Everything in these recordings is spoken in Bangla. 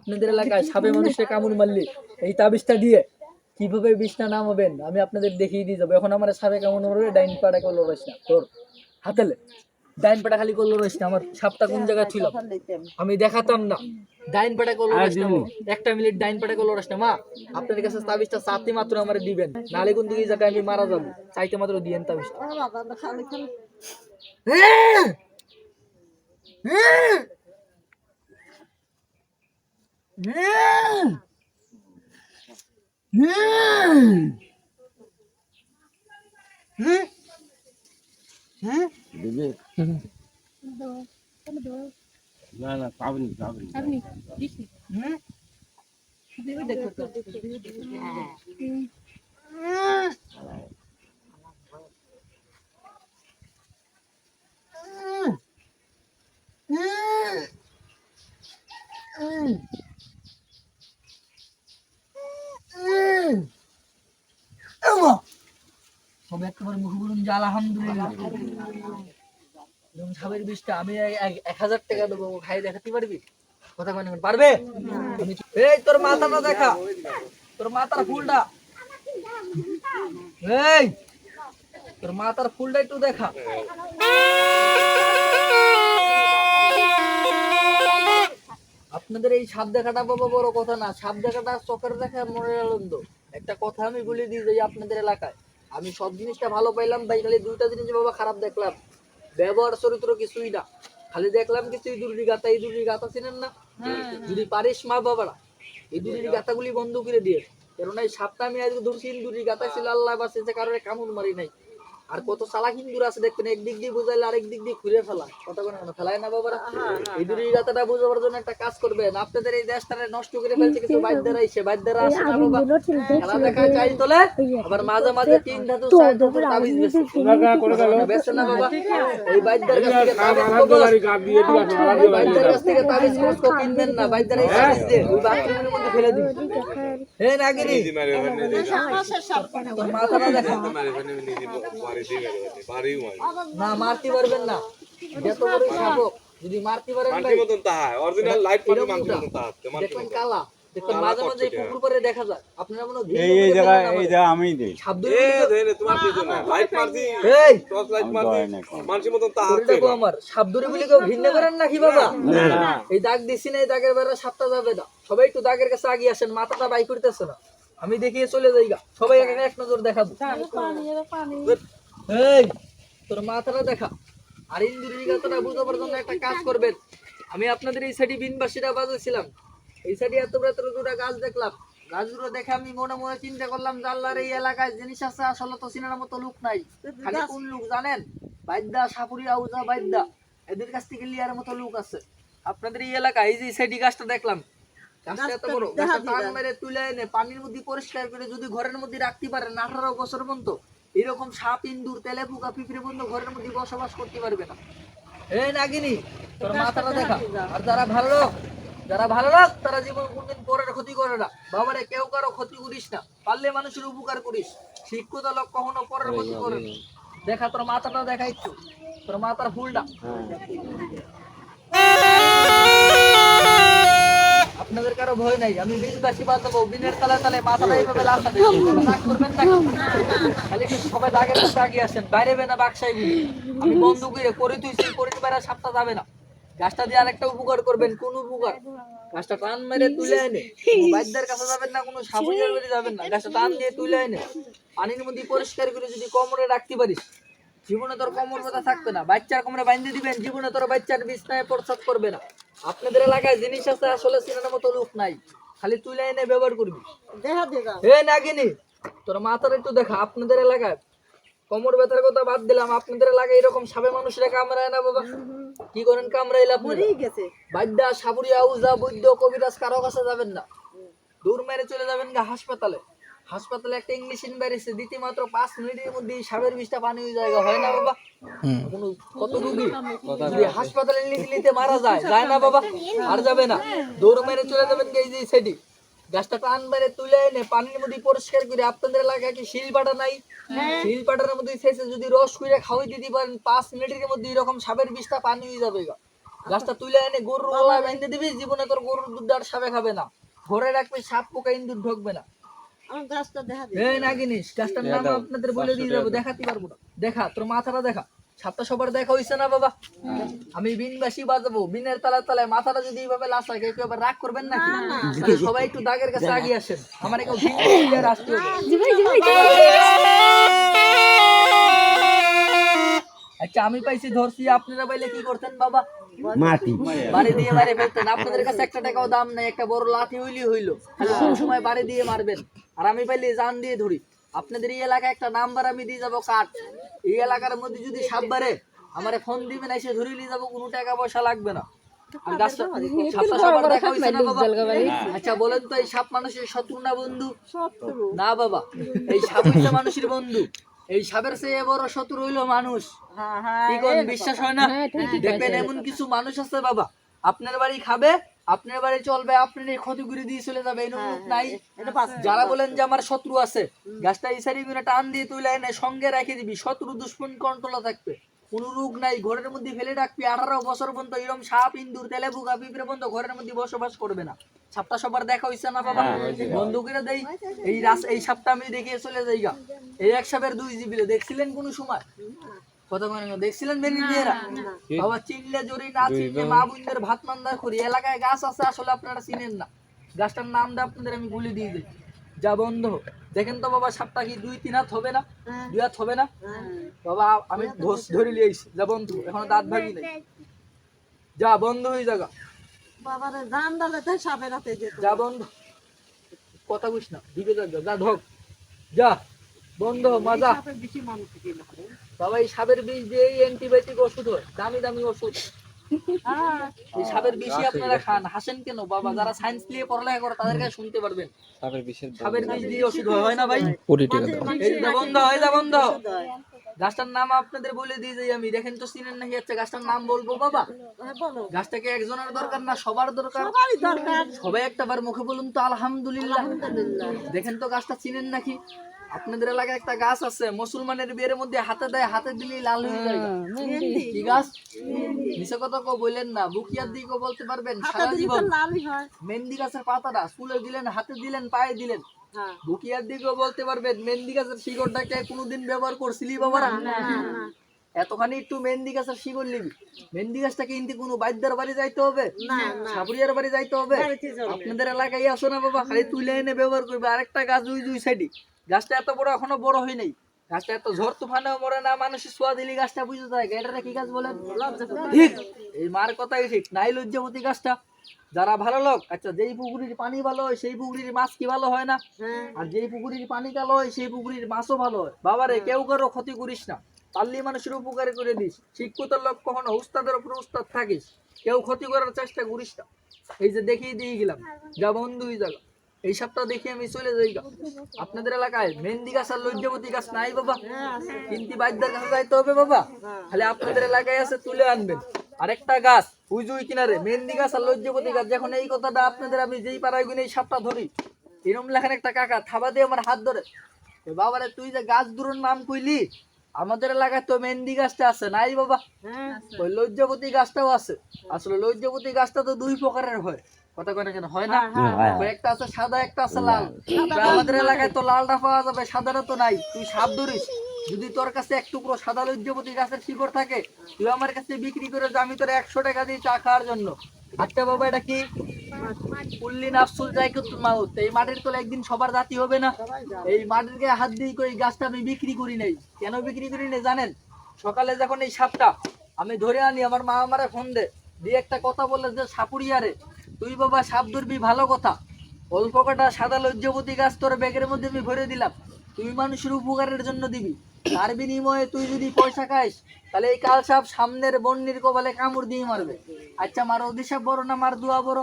আপনাদের এলাকায় সাপে মানুষকে কামড় মারলে এই তাবিজটা দিয়ে কিভাবে বিষটা নামাবেন আমি আপনাদের দেখিয়ে দিয়ে যাবো। এখন আমার সাপে কামড় মারবে, ডাইন পাটা করলো রয়েছে না তোর হাতেলে, ডাইন পাটা খালি করলো রয়েছে না। আমার সাপটা কোন জায়গায় ছিল আমি দেখাতাম না, ডাইন পাটা করলো রয়েছে না। একটা মিনিট ডাইন পাটা করলো রয়েছে না। মা আপনাদের কাছে তাবিজটা চাইতে মাত্র আমার দিবেন, নালে কোন দিকে যাতে আমি মারা যাবো, চাইতে মাত্র দিয়েন তাবিজটা। না না পাবনি পাবনি সবে একেবারে মুখ বলুন যে আলহামদুলিল্লাহ। এবং সাপের বিষটা আমি 1000 টাকা দেবো, খাই দেখাতে পারবি? কথা কয় না পারবে? এই তোর মাথাটা দেখা, তোর মাথার ফুলটা, এই তোর মাথার ফুলটা একটু দেখা। আপনাদের এই সাপ দেখাটা বাবা বড় কথা না, সাপ দেখাটা চোখের দেখা মনের আনন্দ। একটা কথা আমি বলে দিই যে আপনাদের এলাকায় আমি সব জিনিসটা ভালো পাইলাম ভাই, খালি দুইটা জিনিস বাবা খারাপ দেখলাম। ব্যবহার চরিত্র কিছুই না, খালি দেখলাম কিছু ইঁদুরি গাতা। ইঁদুরি গাতা চিনেন না? যদি পারিস মা বাবারা ইঁদুরি গাতাগুলি বন্ধ করে দিয়ে, কেননা এই সাপটা আমি আজকে ধরছি ইঁদুরি গাতা ছিল, আল্লাহ বাঁচিয়েছে, কারণে কামড় মারি নাই। আর কত চালাক ইঁদুর আছে দেখবেন, একদিক দিয়ে বুঝাইলে আরেক দিক দিয়ে ঘুরে ফেলা, কথা কোনো ফেলায় না বাবারা। ইঁদুরি গাতাটা বোঝাবার জন্য একটা কাজ করবেন, আপনাদের এই দেশটারে নষ্ট করে ফেলছে কিছু বাইদ্যারা, এসে বাইদ্যারা আসে না বাবা, খেলা দেখায় চাই তোলে, আবার মাঝে মাঝে 3 ধাতু 4 ধাতু তাবিজ বেছে বেছে না বাবা। এই বাইদ্যার কাছ থেকে তাবিজ এই বাইদ্যার কাছ থেকে তাবিজ কো কিনবেন না, বাইদ্যারা এই তাবিজ দিয়ে ওই বাথরুমের মধ্যে ফেলে দিন। হে নাগিনি তোর মাথাটা দেখা, না মারতে পারবেন না, যত বড় সাপ যদি মারতে পারেন ভাই অরিজিনাল লাইট পানি মানতে মতন তা দেখেন কালা, দেখেন মাঝে মাঝে পুকুর করে দেখা যায়। আপনারা মনে এই জায়গা আমি দেই শব্দ দেই তোমার কি জন্য লাইট মারছি, এই টর্চ লাইট মারছি মানসি মতন তা হাতে দেখো আমার শব্দরে বলি কেউ ঘৃণা করেন নাকি বাবা? এই দাগ দিছি না, এই দাগের বাইরে সাপটা যাবে না। সবাই একটু দাগের কাছে আগিয়ে আসেন, মাথাটা বাই করতেছে না, আমি দেখিয়ে চলে যাইগা। সবাই এক নজর দেখাবো। এই তোর মাথাটা দেখা। আর ইন্দুরি গাছটা বুঝাবার জন্য একটা কাজ করবেন, আমি আপনাদের এই সাইডে বিনবাসীরা বাজাইছিলাম, এই সাইডে এত বড় দুটা গাছ দেখলাম। গাছগুলো দেখে আমি মনে মনে চিন্তা করলাম যে আল্লাহর এই এলাকায় জিনিস আছে আসলে তো চিনার মতো লোক নাই। খালি কোন লোক জানেন? বাইদ্যা, সাপুরিয়া, উজা, বাইদ্যা, এদের কাছ থেকে লিয়ার মতো লোক আছে আপনাদের এই এলাকায়। এই যে সাইডে গাছটা দেখলাম, গাছটা এত বড়, গাছটা টান মেরে তুলে এনে পানির মধ্যে পরিষ্কার করে যদি ঘরের মধ্যে রাখতে পারেন 18 বছর পর্যন্ত, এরকম সাপ, ইন্দুর, তেলে পোকা, পিঁপড়ে বন্ধ ঘরের মধ্যে বসবাস করতে পারবে না। এই নাগিনি তোর মাথাটা দেখা। আর যারা ভালো লোক, যারা ভালো লোক তারা জীবন কোনদিন পরের ক্ষতি করে না বাবারে, কেউ কারো ক্ষতি করিস না, পারলে মানুষের উপকার করিস। শিক্ষিত লোক কখনো পরের ক্ষতি করে না। দেখা তোর মাথাটা দেখা একটু, তোর মাথার ফুলটা। আপনাদের কারো ভয় নাই, আমি বিনবাসী বাঁচাবো, বিনের তালে তালে মাথাটা এইভাবে লাফা দেবো, রাগ করবেন না। খালি সবাই দাগের কাছে আগিয়ে আসেন, বাইরে না বাক্সাই গুলি আমি বন্ধ করে তুইছি, করে বাইরে সাপটা যাবে না। গাছটা দিয়ে আরেকটা উপকার করবেন। কোন উপকার? গাছটা টান মেরে তুলে এনে বাইদ্যের কাছে যাবেন না, কোনো সাবুজের বাড়ি যাবেন না, গাছটা টান দিয়ে তুলে এনে পানির মধ্যে পরিষ্কার করে যদি কোমরে রাখতে পারিস, জীবনে তোর কোমর ব্যথা থাকবে না। বাচ্চার কোমরে বাঁধে দিবেন, জীবনে তোর বাচ্চার বিছনায় প্রস্রাব করবে না। আপনাদের এলাকায় জিনিস আছে আসলে চিনার মতো লোক নাই, খালি তুলে এনে ব্যবহার করবি। হে নাগিনি তোর মাথার একটু দেখা। আপনাদের এলাকায় কোমর ব্যথার কথা বাদ দিলাম, আপনাদের এলাকায় এরকম সাপে মানুষরা কামড়ায় না বাবা? কি করেন কামড়াইলে? বাদ্যা, সাপুরিয়া, উজা, বৈদ্য, কবিরাজ কারো কাছে যাবেন না, দূর মেরে চলে যাবেন গা হাসপাতালে। হাসপাতালে একটা ইংলিশ বেরিয়েছে, দিতে মাত্র 5 মিনিটের মধ্যে সাপের বিষটা পানি হয়ে যায়, হয় না বাবা? কত রুগী যদি হাসপাতালে নিতে মারা যায়, যায় না বাবা? আর যাবে না, দৌড় মেরে চলে যাবেন এই যে সেটি, গাছটা টান মেরে তুলে এনে পানির মধ্যে পরিষ্কার করে। আপনাদের এলাকায় কি শিল পাটা নাই? শিল পাটার মধ্যে শেষে যদি রস করে খাওয়াই দিতে পারেন 5 মিনিটের মধ্যে এরকম সাপের বিষটা পানি হয়ে যাবে। গাছটা তুলে এনে গরুর গলায় বেঁধে দিবি, জীবনে তোর গরুর দুধ আর সাপে খাবে না। ঘরে রাখবি, সাপ পোকা ইন্দুর ঢুকবে না। এই নাগিনিস, গাছটার নাম আপনাদের বলে দিয়ে যাবো, দেখাতে পারবো না। দেখা, তোর মাথাটা দেখা। সাপটা সবার দেখা হইছে না বাবা? আমি বিনবাসী বাজাবো, বিনের তালায় তালায় মাথাটা যদি এইভাবে লাশ লাগে, কেউ আবার রাগ করবেন নাকি? তাহলে সবাই একটু দাগের কাছে আগিয়ে আসেন, আমার একটু ভিন আসতে হবে। আচ্ছা, আমি পাইছি ধরছি, আপনারা পাইলে কি করতেন বাবা? মাটি বাড়ি দিয়ে মারে ফেলতেন। আপনাদের কাছে একটা টাকাও দাম নাই, একটা বড় লাঠি হইলি হইলো, খালি কোন সময় বাড়ি দিয়ে মারবেন। আর আমি পাইলে জান দিয়ে ধরি। আপনাদের এই এলাকায় একটা নাম্বার আমি দিয়ে যাবো কাঠ, এই এলাকার মধ্যে যদি সাপ বাড়ে আমারে ফোন দিবেন, এসে ধরে নিয়ে যাবো, কোনো টাকা পয়সা লাগবে না। আর গাছটা সাপটা সবার দেখা হইছে না বাবা? আচ্ছা বলেন তো, এই সাপ মানুষের শত্রু না বন্ধু? না বাবা, এই সাপ হইছে মানুষের বন্ধু। এই সাপের চেয়ে বড় শত্রু হইলো মানুষ। কি কোন বিশ্বাস হয় না? দেখবেন এমন কিছু মানুষ আছে বাবা, আপনার বাড়ি খাবে, আপনার বাড়ি চলবে, আপনার এই ক্ষতি করে দিয়ে চলে যাবে, এরকম লোক নাই? যারা বলেন যে আমার শত্রু আছে, গাছটা ইসারি করে টান দিয়ে তুলে এনে সঙ্গে রেখে দিবি, শত্রু দুশ্মন কন্ট্রোলে থাকবে, কোনো রোগ নাই, ঘরের মধ্যে ফেলে রাখবি, 18 বছর পর্যন্ত এরকম সাপ ইন্দুর তেলে বুকা পিঁপড়ে পর্যন্ত ঘরের মধ্যে বসবাস করবে না। সাপটা সবার দেখা হইছে না বাবা? বন্ধুকেরা দেই, এই সাপটা আমি দেখিয়ে চলে যাই গা। এই এক সাপের 2 জিবিলে দেখছিলেন কোন সময়? কথা মানে দেখছিলেন বেরিয়ে দিয়েরা বাবা? চিনলে জরি, না চিনলে মা বোনদের ভাত মান্দার করি। এলাকায় গাছ আছে, আসলে আপনারা চিনেন না। গাছটার নামটা আপনাদের আমি বলে দিয়ে দিই। যা বন্ধ, দেখেন তো বাবা, সাপটা কি 2-3 হাত হবে না? 2 হাত হবে না বাবা? আমি ধরে লিয়েছি। যা বন্ধু, এখনো দাঁত ভাগি নাই। যা বন্ধ হয়ে যাগা, যা বন্ধ, কথা বুঝ না, দিকে যা ঢোক, যা বন্ধ, মজা। বাবা এই সাপের বিষ দিয়ে অ্যান্টিবায়োটিক ওষুধ হয়, দামি দামি ওষুধ। এই সাপের বিষই আপনারা খান, হাসেন কেন বাবা? যারা সায়েন্স নিয়ে পড়ালেখা করে তাদের কাছে শুনতে পারবেন, সাপের বিষ দিয়ে ওষুধ হয় না ভাই? এই যা বন্ধ, এই যা বন্ধ। গাছটার নাম আপনাদের বলে দিয়ে যাই আমি, দেখেন তো চিনেন নাকি? আচ্ছা গাছটার নাম বলবো বাবা? গাছটাকে একজনের দরকার না, সবার দরকার। সবাই একটাবার মুখে বলুন তো আলহামদুলিল্লাহ। দেখেন তো গাছটা চিনেন নাকি? আপনাদের এলাকায় একটা গাছ আছে, মুসলমানের বিয়ের মধ্যে হাতে দেয়, হাতে দিলেই লাল হয়ে যায়। কি গাছ? মিছে কথা কো বললেন না, বুকিয়ার দিকে বলতে পারবেন সারা জীবন। মেহেন্দি গাছের পাতাটা চুলে দিলেন, হাতে দিলেন, পায়ে দিলেন, বুকিয়ার দিকেও বলতে পারবেন। মেহেন্দি গাছের শিকড়টাকে কোনোদিন ব্যবহার করছিলি বাবা? এতখানি একটু মেহেন্দি গাছের শিকড় নিবি, মেহেন্দি গাছটা কিনতে কোনো বাইদ্যার বাড়ি যাইতে হবে, সাপুরিয়ার বাড়ি যাইতে হবে? আপনাদের এলাকায় আসো না বাবা, খালি তুলে এনে ব্যবহার করবে। আরেকটা গাছ দুই সাইডে, গাছটা এত বড়, এখনো বড় হয় নাই। গাছটা এত ঝড় তুফানেও মরে না, মানুষের সোয়া দিলি গাছটা বুঝতে থাকে। এটা কি গাছ বলেন? ঠিক, এই মার কথাই ঠিক, নাই লজ্জাবতী গাছটা। যারা ভালো লোক, আচ্ছা যেই পুকুরির পানি ভালো হয় সেই পুকুরির মাছ কি ভালো হয় না? আর যেই পুকুরির পানি কালো হয় সেই পুকুরির মাছও ভালো হয়। বাবারে কেউ কারো ক্ষতি করিস না, পারলি মানুষের উপকার করে দিস। শিক্ষিত লোক কখনো উস্তাদের উপর উস্তাদ থাকিস, কেউ ক্ষতি করার চেষ্টা করিস না। এই যে দেখিয়ে দিয়ে গেলাম, যা বন্ধু ওই জায়গা। এই সপ্তাহ দেখি আমি চলে যাই। আপনাদের এলাকায় মেহেন্দি গাছ আর লজ্জাবতী গাছ নাই বাবা? কিন্তু বাইদ্যার কাছে যাইতে হবে বাবা। খালি আপনাদের এলাকায় আছে, তুলে আনবেন। আরেকটা গাছ উজুই কিনারে, মেহেন্দি গাছ আর লজ্জাবতী গাছ। যখন এই কথাটা আপনাদের আমি যেই পাড়ায় গুনে এই সাপটা ধরি, এরম লেখান একটা কাকা থাবা দিয়ে আমার হাত ধরে, বাবারে তুই যে গাছ দুটোর নাম কইলি, আমাদের এলাকায় তো মেহেন্দি গাছটা আছে নাই বাবা? ওই লজ্জাবতী গাছটাও আছে। আসলে লজ্জাবতী গাছটা তো 2 প্রকারের হয়, কথা কয় না কেন? হয় না? একটা আছে সাদা, একটা আছে লাল। আমাদের এলাকায় তো লালটা পাওয়া যাবে, সাদাটা তো নাই। তুই সাপ ধরিস, যদি তোর কাছে এক টুকরো সাদা লজ্জাবতী গাছের শিকড় থাকে, তুই আমার কাছে বিক্রি করে আমি তোর 100 টাকা দিই চা খাওয়ার জন্য। আচ্ছা বাবা, এটা কি? কুল্লি নাফসুল জায়গাতুল মাউত। এই মাটির তলে একদিন সবার জাতি হবে না? এই মাটির গায়ে হাত দিয়ে এই গাছটা আমি বিক্রি করি নাই। কেন বিক্রি করি নাই জানেন? সকালে যখন এই সাপটা আমি ধরে আনি, আমার মা আমারে ফোন দিয়ে একটা কথা বলে যে, সাপুরিয়ারে তুই বাবা সাপ ধরবি, ভালো কথা, অল্প কটা সাদা লজ্জাবতী গাছ তোর ব্যাগের মধ্যে আমি ভরে দিলাম, তুই মানুষের উপকারের জন্য দিবি। তার বিনিময়ে তুই যদি পয়সা খাইস, তাহলে এই কাল সাপ সামনের বন্যির কপালে কামড় দিয়ে মারবে। আচ্ছা, মার অভিশাপ বড় না মার দোয়া বড়?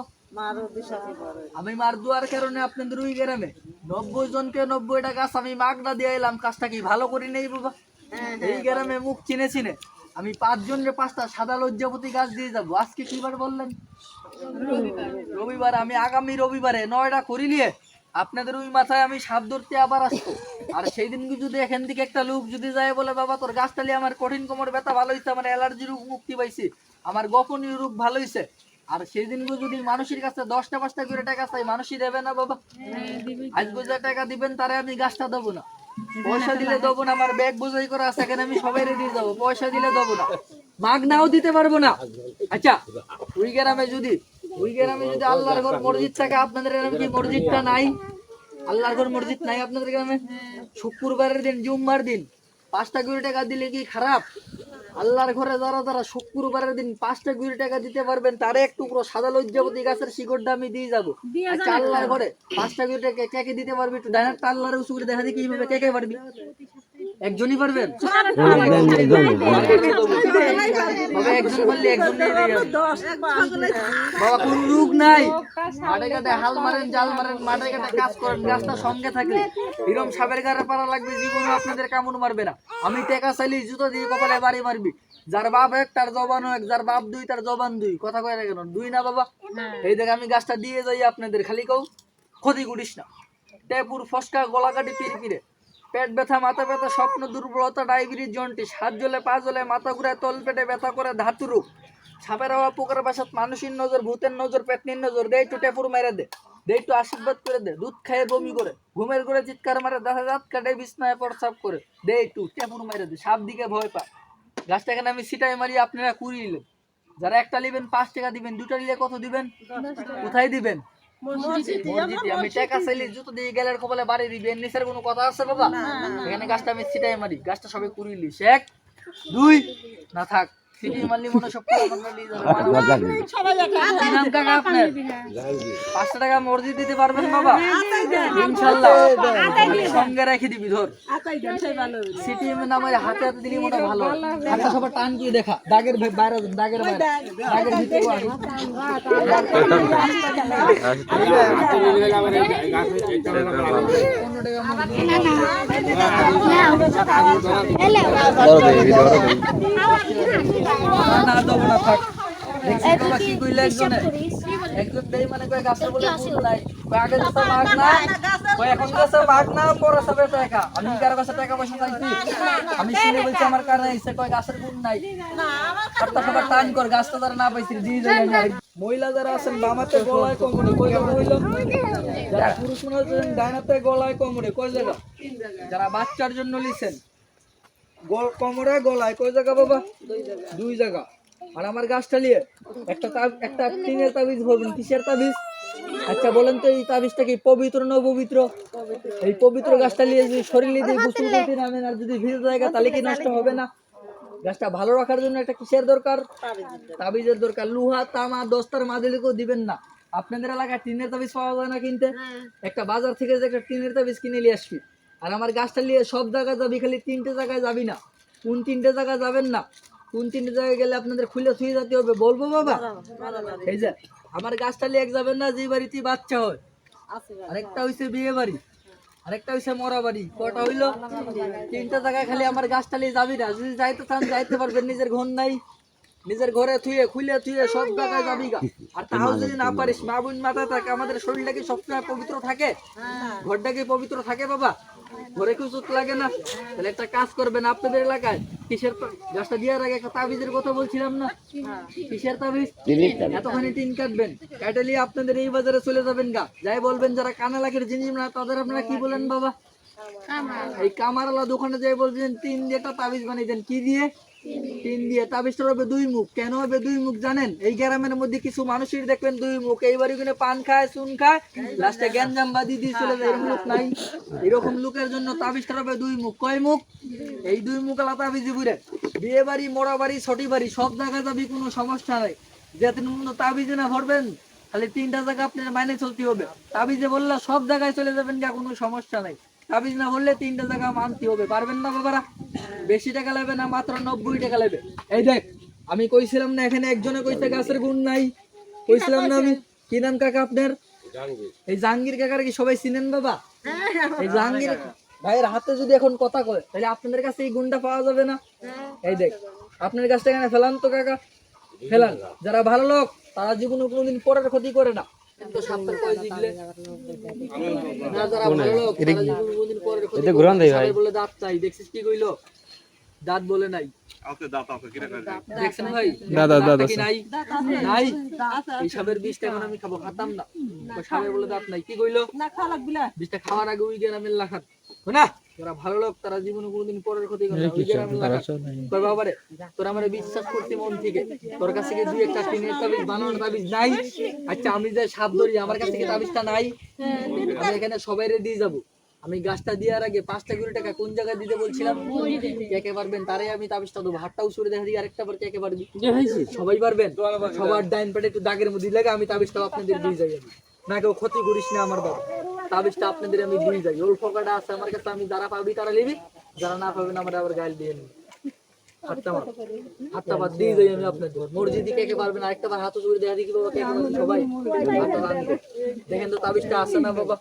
আমি মার দোয়ার কারণে আপনাদের ওই গ্রামে 90 জনকে 90টা গাছ আমি মাগনা দিয়ে এলাম। কাজটা কি ভালো করি নেই বাবা? এই গ্রামে মুখ চিনে চিনে আমি 5 জনের 5টা সাদা লজ্জাবতী গাছ দিয়ে যাবো। আজকে কি বার বললেন? রবিবার। আমি আগামী রবিবারে 9টা করি নিয়ে আপনাদের ওই মাথায় আমি সাপ ধরতে আবার আসবো। আর সেই দিন যদি এখান থেকে একটা লোক যদি যায় বলে বাবা তোর গাছটালি আমার কঠিন কোমর ব্যথা ভালো হয়েছে, আমার অ্যালার্জি রোগ মুক্তি পাইছি, আমার গোপনীয় রোগ ভালো হয়েছে, আর সেই দিন যদি মানুষের কাছে 10টা 5টা করে টাকা চাই, মানুষই দেবে না বাবা? আজকে যে টাকা দিবেন তারে আমি গাছটা দেবো না, পয়সা দিলে দেবো না। আমার ব্যাগ বোঝাই করে আছে, এখানে আমি সবাই রেডি যাবো, পয়সা দিলে দেবো না, মাগনাও দিতে পারবো না। আচ্ছা ওই গ্রামে যদি আল্লাহর ঘর মসজিদ থাকে, আপনাদের গ্রামে কি মসজিদটা নাই? আল্লাহর ঘর মসজিদ নাই আপনাদের গ্রামে? শুক্রবারের দিন জুম্মার দিন 5টা করে টাকা দিলে কি খারাপ? আল্লাহর ঘরে যারা শুক্রবারের দিন 5টা করে টাকা দিতে পারবেন, তারে এক টুকরো সাদা লজ্জাবতী গাছের শিকড়টা আমি দিয়ে যাবো। আচ্ছা আল্লাহর ঘরে 5টা করে টাকা কে কে দিতে পারবি? একটু ডাইনারটা আল্লাহর উঁচু করে দেখা দিই কিভাবে, কে কে পারবি? একজনই পারবেন? বাবা একজন বললে একজন নিয়ে যাবে। বাবা কোন রোগ নাই, মাঠে ঘাটে হাল মারেন, জাল মারেন, মাঠে ঘাটে কাজ করেন, গাছটা সঙ্গে থাকলে এরকম সাপের গাড়ে পারা লাগবে, জীবনে আপনাদের কামড় মারবে না। আমি টাকা চাইলি জুতো দিয়ে কপালে বাড়ি মারবি। যার বাপ এক তার জবান এক, যার বাপ দুই তার জবান দুই, কথা কয় না কেন? দুই না বাবা? এই দেখে আমি গাছটা দিয়ে যাই আপনাদের, খালি কেউ ক্ষতি করিস না। টেপুর ফসকা, গলা কাটি, পিড়ে পেট ব্যথা, মাথা ব্যথা, স্বপ্ন দুর্বলতা, ডায়াবেটিস, জন্ডিস, হাত জ্বলে, পা জ্বলে, মাথা ঘুরায়, তল পেটে ব্যথা করে, ধাতু রোগ, সাপের হাওয়া, পোকার বাসাত, মানুষের নজর, ভূতের নজর, পেটনির নজর, দে একটু টেপুর মেরে দে, একটু আশীর্বাদ করে দে, দুধ খায় বমি করে, ঘুমের করে চিৎকার মারে, দেখা দাঁত কাটে, বিছনায় প্রস্রাব করে, দে একটু টেপুর মেরে দে, সাপ দিকে ভয় পা। গাছটা এখানে আমি সিটাই মারি, আপনারা কুড়ি নিলেন। যারা একটা নিবেন 5 টাকা দিবেন, দুটা নিলে কত দিবেন? কোথায় দিবেন? মসজিদে। আমি টাকা চাইলে জুতো দিয়ে গেলের কপালে বাড়ি দিবেন, নিচের কোনো কথা আছে বাবা? এখানে গাছটা আমি ছিটাই মারি, গাছটা সবাই কুড়িলি, 1 2 না থাক, সিটি মারলি মনে সব আপনার 500 টাকা মসজিদ দিতে পারবেন বাবা? ইনশাল্লাহ সঙ্গে রেখে দিবি, ধর সিটি নামায় হাতে হাতে দিলি মনে ভালো। হাতটা সবার টান দিয়ে দেখা, দাগের বাইরে, দাগের বাইরে, দাগের ভিতরে না দেবো না, থাক। দেখছি বাবা কি কইলে একজন দেই মানে কয় গাছের বলে ফুল নাই, কয় আগে গাছে মাগ না, কয় এখন গাছে মাগ না, পরে সবে টাকা। আমি কারো কাছে টাকা পয়সা চাইছি? আমি শুনে বলছি আমার কারণে এসে কয় গাছের গুণ নাই। হাতটা সবার টান কর, গাছটা তারা না পাইছি দিয়ে যায় না। মহিলা যারা আছেন বামাতে গলায় কোমরে, কয় জায়গা হইলো? যারা পুরুষ মনে হচ্ছেন ডাইনাতে গলায় কোমরে, কয় জায়গা? যারা বাচ্চার জন্য লিছেন কোমরে গলায়, কয় জায়গা বাবা? 2 জায়গা। আর আমার গাছটা নিয়ে একটা টিনের তাবিজ ভরবেন। কিসের তাবিজ? আচ্ছা বলেন তো, এই তাবিজটা কি পবিত্র না অপবিত্র? এই পবিত্র গাছটা নিয়ে যদি শরীরে দিয়ে গোসল করতে নামেন, আর যদি ভিজে জায়গা, তাহলে কি নষ্ট হবে না? গাছটা ভালো রাখার জন্য একটা কিসের দরকার? তাবিজের দরকার। লোহা, তামা, দস্তার মাদুলিকেও দিবেন না। আপনাদের এলাকায় টিনের তাবিজ পাওয়া যায় না কিনতে? একটা বাজার থেকে যে একটা টিনের তাবিজ কিনে নিয়ে আসবি। আর আমার গাছটা নিয়ে সব জায়গায় যাবি, খালি 3টে জায়গায় যাবি না। কোন 3টে জায়গায় যাবেন না? কোন 3টে জায়গায় গেলে আপনাদের খুলে ছুঁয়ে যেতে হবে বলবো বাবা? এই যে আমার গাছটা নিয়ে এক যাবেন না যে বাড়িতে বাচ্চা হয়, আরেকটা হইছে বিয়ে বাড়ি, আরেকটা হইছে মরা বাড়ি। কটা হইলো? 3টে জায়গায় খালি আমার গাছটা নিয়ে যাবি না। যদি যাইতে চান যাইতে পারবেন, নিজের ঘর নাই, নিজের ঘরে থুয়ে খুলে থুয়ে সব জায়গায় যাবি গা। আর তাও যদি না পারিস, মা বোন মাথা থাকে, আমাদের শরীরটা কি সবসময় পবিত্র থাকে? ঘরটা কি পবিত্র থাকে বাবা? ঘরে কেউ চোট লাগে না? তাহলে একটা কাজ করবেন, আপনাদের এলাকায় কিসের গাছটা দেওয়ার আগে একটা তাবিজের কথা বলছিলাম না? কিসের তাবিজ? এতখানি টিন কাটবেন, কাটালিয়ে আপনাদের এই বাজারে চলে যাবেন গা, যাই বলবেন যারা কানালাকের জিনিস না তাদের আপনারা কি বলেন বাবা? এই কামারওয়ালা দোকানে যাই বলবেন 3 দিয়ে একটা তাবিজ বানিয়ে দেন। কি দিয়ে? 3 দিয়ে। তাবিজটার হবে 2 মুখ। কেন হবে 2 মুখ জানেন? এই গ্রামের মধ্যে কিছু মানুষের দেখবেন 2 মুখ, এইবার ওখানে পান খায়, চুন খায়, লাস্টে গ্যাঞ্জাম বাদি দিয়ে চলে যায়। এরকম লোক নাই? এরকম লোকের জন্য তাবিজটার হবে 2 মুখ। কয় মুখ? এই 2 মুখ আলা তাবিজ বুড়ে বিয়ে বাড়ি, মরা বাড়ি, ছটি বাড়ি সব জায়গায় যাবি, কোনো সমস্যা নাই। যেদিন তাবিজে না ভরবেন, খালি 3টা জায়গা আপনার মাইনে চলতে হবে। তাবিজে বললে সব জায়গায় চলে যাবেন গা, কোনো সমস্যা নাই। তাবিজ না বললে 3টা জায়গা মানতে হবে। পারবেন না বাবারা? বেশি টাকা লাগবে না, মাত্র 90 টাকা লাগবে। এই দেখ আমি কইছিলাম না এখানে একজনে কইতে গাছের গুণ নাই? কইছিলাম না আমি? কি নাম কাকা আপনার? এই জাহাঙ্গীর কাকার কি সবাই চিনেন বাবা? এই জাহাঙ্গীর ভাইয়ের হাতে যদি এখন কথা কয়, তাহলে আপনাদের কাছে এই গুণটা পাওয়া যাবে না? এই দেখ আপনার কাছটা এখানে ফেলান তো কাকা, ফেলান। যারা ভালো লোক তারা জীবনে কোনোদিন পরের ক্ষতি করে না। কিন্তু সাপের কয় জিগলে না যারা ভালো লোক তারা জীবন কোনদিন পরের ক্ষতি এটা ঘুরান দেই ভাই। সবাই বলে দাঁত চাই দেখছিস কি কইলো দাঁত বলে নাই ওকে দাও তাও কি রাখা যায় দেখছেন ভাই দাদা, দাদা কি নাই নাই এই সাপের বিষটা এখন আমি খাবো খাতাম না ওই সাপের বলে দাঁত নাই কি কইলো না খাওয়া লাগবে না বিষটা খাওয়ার আগে ওই গ্রামের লাখাত না যারা ভালো লোক তারা জীবনে কোনোদিন পরের ক্ষতি করে না ওই গ্রামের লাখাত কই বাবারে তোরা আমারে বিশ্বাস করতে মন থেকে তোর কাছে কি দুই একটা টিনের তাবিজ বানানোর তাবিজ নাই আচ্ছা আমি যে সাপ ধরি আমার কাছে কি তাবিজটা নাই আমি এখানে সবাইরে দিয়ে যাব আমি গাছটা দেওয়ার আগে 5 কোটি টাকা কোন জায়গায় দিতে বলছিলাম কে কে পারবেন তারে আমি তাবিজটা দেবো হাতটা উসুরে দেখা দিই আরেকটা বার কে কে পারবি সবাই পারবেন সবার ডাইন পেটে একটু দাগের মধ্যে লাগে আমি তাবিজটা আপনাদের দিয়ে যাই আমি না কেউ ক্ষতি করিস না আমার বাবা তাবিজটা আপনাদের আমি দিয়ে যাই অল্প কাটা আছে আমার কাছে আমি যারা পাবি তারা নিবি যারা না পাবেন আমার আবার গাইল দিয়ে নিবি হাতটা বাদ দিয়ে যাই আমি আপনাদের মসজিদে কে কে পারবেন আরেকটা বার হাত উসুরে দেখা দিই কি বাবা কে কে পারবেন সবাই হাতটা বাঁধবে। দেখেন তো তাবিজটা আছে না বাবা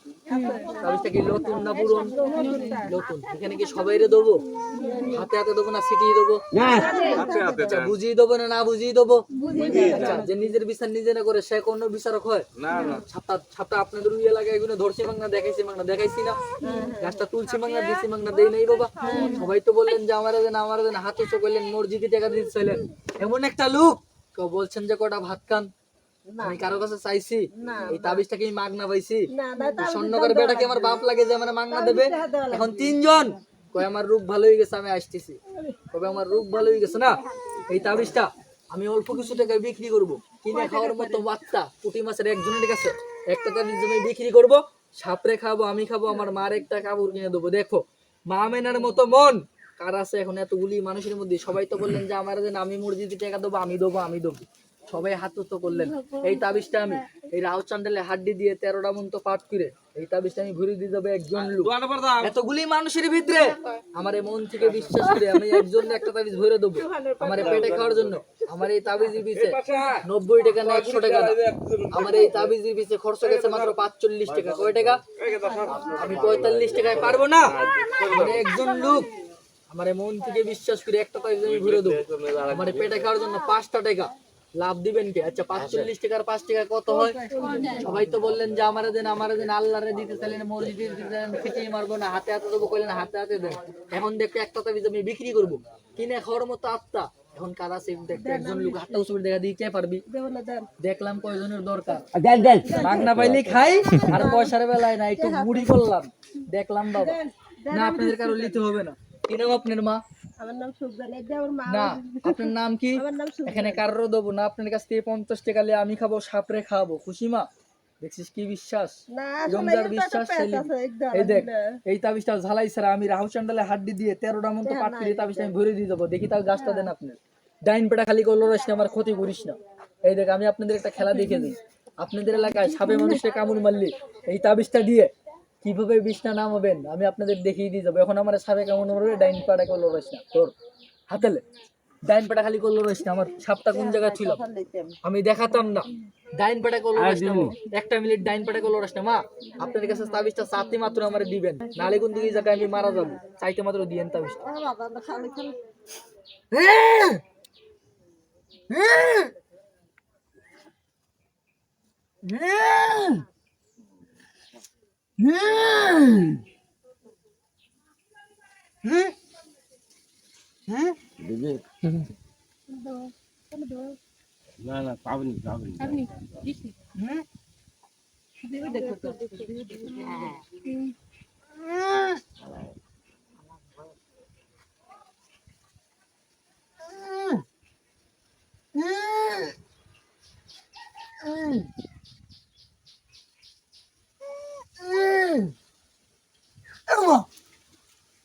তাবিজটা কি নতুন না পুরন নতুন এখানে কি সবাইরে দেবো হাতে হাতে দেবো না ছিটিয়ে দেবো হাতে হাতে আচ্ছা বুঝিয়ে দেবো না না বুঝিয়ে দেবো আচ্ছা যে নিজের বিচার নিজে না করে সে কোনো বিচারক হয় না না ছাপটা ছাপটা আপনাদের ওই এলাকায় এগুলো ধরছি মাংনা দেখাইছি না গাছটা তুলছি মাংনা দিছি মাংনা দেই নাই বাবা সবাই তো বললেন যে আমার দেন হাত উঁচু করলেন মসজিদে টাকা দিতে চাইলেন এমন একটা লোক কেউ বলছেন যে কটা ভাত খান আমি কারো কাছে চাইছি এই তাবিজটা কি মাগনা পাইছি স্বর্ণকার বেটাকে আমার বাপ লাগে যে আমার মাগনা দেবে এখন 3 জন কয় আমার রূপ ভালো হয়ে গেছে আমি আসতেছি তবে আমার রূপ ভালো হয়ে গেছে না এই তাবিজটা আমি অল্প কিছু টাকায় বিক্রি করব কিনে খাওয়ার মতো বাচ্চা পুঁটি মাছের একজনের কাছে একটা তাবিজ আমি বিক্রি করব সাপরে খাবো আমি খাবো আমার মার একটা কাপড় কিনে দেবো দেখো মা মেনার মতো মন কার আছে এখন এতগুলি মানুষের মধ্যে সবাই তো বললেন যে আমার যেন আমি মসজিদে টাকা দেবো আমি দেবো সবাই হাত তো করলেন এই তাবিজটা আমি এই রাও চান্ডালে হাড্ডি দিয়ে 13টা মন্ত্র পাঠ করে এই তাবিজটা আমি ঘুরে দিয়ে যাবে একজন লোক দোয়ানা পর দাও এতগুলি মানুষের ভিতরে আমার মন থেকে বিশ্বাস করে আমি একজন একটা তাবিজ ভরে দেবো আমার পেটে খাওয়ার জন্য আমার এই তাবিজের পিছে 90 টাকা না 100 টাকা না। আমার এই তাবিজের পিছে খরচ গেছে মাত্র 45 টাকা কয় টাকা আমি 45 টাকায় পারবো না মানে একজন লোক আমার মন থেকে বিশ্বাস করে একটা তাবিজ আমি ভরে দেবো আমার পেটে খাওয়ার জন্য 5টা টাকা লাভ দিবেন কি আচ্ছা 45 টাকার 5 টাকা কত হয় সবাই তো বললেন যে আমারে দেন আল্লাহরে দিতে চাইলেন মসজিদে দিতে চাইলেন ফিটেই মারবো না হাতে হাতে দেবো কইলেন হাতে হাতে দেন এখন দেখতে একটা তাবিজ আমি বিক্রি করব কিনে খাওয়ার মতো আত্মা এখন কার আছে দেখতে একজন লোক হাতটা উসুর দেখা দিয়ে কে পারবি দেখলাম কয়জনের দরকার মাগনা পাইলে খাই আর পয়সার বেলায় না একটু মুড়ি করলাম দেখলাম বাবা না আপনাদের কারো নিতে হবে না কি নাম আপনার মা আমার নাম সুজানা এটা আমার মা না আপনার নাম কি আমার নাম সুজানা এখানে কারোর দেবো না আপনার কাছ থেকে 50 টাকা নিয়ে আমি খাবো সাপরে খাবো খুশি মা দেখছিস কি বিশ্বাস না জমদার বিশ্বাস সেলিম। এই দেখ এই তাবিজটা ঝালাই ছাড়া আমি রাহু চান্ডালে হাড্ডি দিয়ে 13টা মন্ত্র পাঠ করে তাবিজটা আমি ভরে দিয়ে দেবো দেখি তাও গাছটা দেন আপনার ডাইন পেটা খালি করলো রস আমার ক্ষতি করিস না এই দেখ আমি আপনাদের একটা খেলা দেখে দিই আপনাদের এলাকায় সাপে মানুষকে কামড় মারলি এই তাবিজটা দিয়ে কিভাবে বিছনা নামাবেন আমি আপনাদের দেখিয়ে দিয়ে যাবো এখন আমার সাপে কামড় মারবে ডাইন পেটা করলো রস না তোর হাতেলে ডাইন পেটা খালি করলো রস না আমার সাপটা কোন জায়গায় ছিল আমি দেখাতাম না ডাইন পেটা করলো রস না একটা মিনিট ডাইন পেটা করলো রস না মা আপনাদের কাছে তাবিজটা চাইতে মাত্র আমারে দিবেন নালে কোন দিকে জায়গায় আমি মারা যাবো চাইতে মাত্র দিয়েন তাবিজটা বাবা খালি খালি দিবি না না পাবনি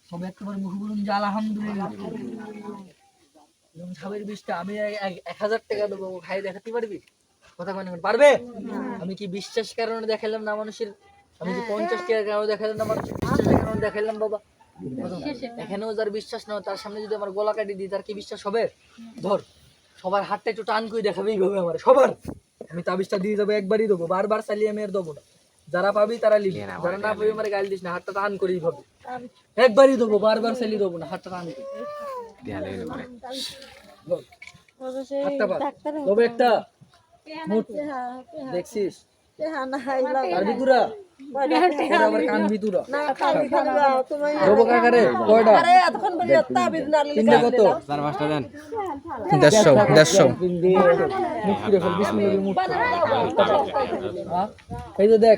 সবে একবার মুখ বলুন যে আলহামদুলিল্লাহ এবং সাবের বিষটা আমি 1000 টাকা দেবো খাই দেখাতে পারবি কথা কয় না পারবে আমি কি বিশ্বাস কারণে দেখাইলাম না মানুষের আমি কি 50 টাকার কারণে দেখাইলাম না মানুষের বিশ্বাসের কারণে দেখাইলাম বাবা এখানেও যার বিশ্বাস না তার সামনে যদি আমার গলা কাটি দিই তার কি বিশ্বাস হবে ধর সবার হাতটা একটু টান করে দেখাবে এইভাবে আমার সবার আমি তাবিজটা দিয়ে যাবো একবারই দেবো বারবার চালিয়ে আমি আর দেবো না যারা পাবি তারা লিবি যারা না পাবি আমার গাল দিস না হাতটা টান করেই ভাবে একবারই দেবো বারবার চালিয়ে দেবো না হাতটা টান করে হাতটা পার তবে একটা মোট দেখছিস আর ভিতুরা ওরা আবার কান ভিতুরা না খালি খালি বাও তুমি দেবো কাকারে কয়টা আরে এতক্ষণ বলে তাবিজ না লিখে তিনটা কত 150 মুখ ফিরে ফেল বিসমিল্লাহ মুখ এই যে দেখ